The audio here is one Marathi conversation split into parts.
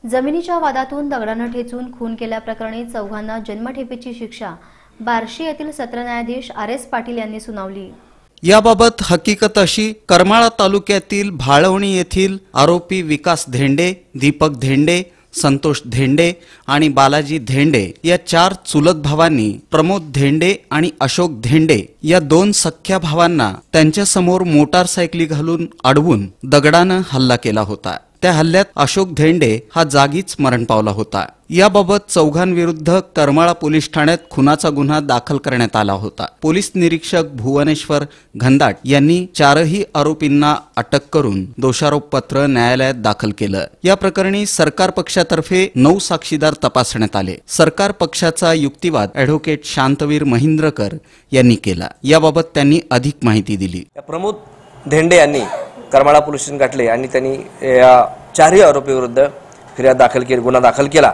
जमिनीच्या वादातून दगडाने ठेचून खून केल्याप्रकरणी चौघांना जन्मठेपेची शिक्षा बार्शी येथील सत्र न्यायाधीश आर.एस. पाटील यांनी सुनावली। याबाबत हकीकत अशी, करमाळा तालुक्यातील भाळवणी येथील आरोपी विकास धेंडे, दीपक धेंडे, संतोष धेंडे आणि बालाजी धेंडे या 4 चुलत भावांनी प्रमोद धेंडे आणि अशोक धेंडे या 2 सख्ख्या भावांना त्यांच्यासमोर मोटारसायकली घालून अडवून दगडानं हल्ला केला होता। त्या हल्ल्यात अशोक धेंडे हा जागीच मरण पावला होता। याबाबत चौघांविरुद्ध करमाळा पोलीस ठाण्यात खुनाचा गुन्हा दाखल करण्यात आला होता। पोलीस निरीक्षक भुवनेश्वर घनदाट यांनी 4ही आरोपींना अटक करून दोषारोप पत्र न्यायालयात दाखल केलं। या प्रकरणी सरकार पक्षातर्फे 9 साक्षीदार तपासण्यात आले। सरकार पक्षाचा युक्तिवाद ॲडव्होकेट शांतवीर महेंद्रकर यांनी केला। याबाबत त्यांनी अधिक माहिती दिली। प्रमोद धेंडे यांनी करमाळा पोलीस स्टेशन गाठले आणि त्यांनी या 4ही आरोपीविरुद्ध फिर्याद दाखल केली, गुन्हा दाखल केला।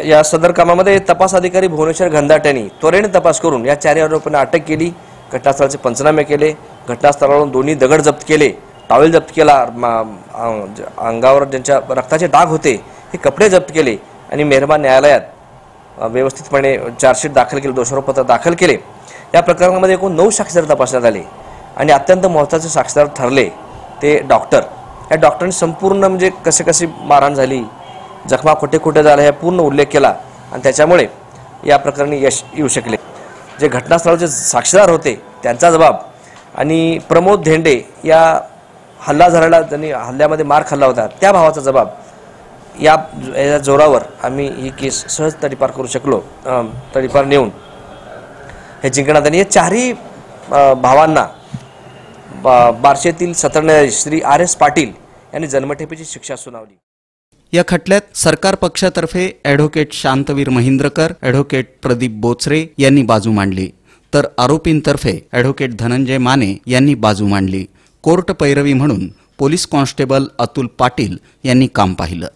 या सदर कामामध्ये तपास अधिकारी भुवनेश्वर घनदाट यांनी त्वरेने तपास करून या 4 आरोपींना अटक केली। घटनास्थळाचे पंचनामे केले, घटनास्थळावरून 2 दगड जप्त केले, टॉवेल जप्त केला, अंगावर ज्यांच्या रक्ताचे डाग होते हे कपडे जप्त केले आणि मेहरबान न्यायालयात व्यवस्थितपणे चार्जशीट दाखल केले, दोषारोपपत्र दाखल केले। या प्रकरणामध्ये एकूण 9 साक्षीदार तपासण्यात आले आणि अत्यंत महत्त्वाचे साक्षीदार ठरले ते डॉक्टर। या डॉक्टरांनी संपूर्ण म्हणजे कशी मारहाण झाली, जखमा कुठे कुठे झाल्या, हे पूर्ण उल्लेख केला आणि त्याच्यामुळे या प्रकरणी यश येऊ शकले। जे घटनास्थळाचे साक्षीदार होते त्यांचा जबाब आणि प्रमोद धेंडे या हल्ला झालेला, त्यांनी हल्ल्यामध्ये मार खाल्ला होता त्या भावाचा जबाब, या जोरावर आम्ही ही केस सहज तडीपार करू शकलो। तडीपार नेऊन हे जिंकण्यात आणि या 4ही भावांना बार्शीतील सत्र न्यायाधीश श्री आर.एस. पाटील यांनी जन्मठेपेची शिक्षा सुनावली। या खटल्यात सरकार पक्षातर्फे ॲडव्होकेट शांतवीर महेंद्रकर, ॲडव्होकेट प्रदीप बोचरे यांनी बाजू मांडली, तर आरोपींतर्फे ॲडव्होकेट धनंजय माने यांनी बाजू मांडली। कोर्ट पैरवी म्हणून पोलीस कॉन्स्टेबल अतुल पाटील यांनी काम पाहिलं।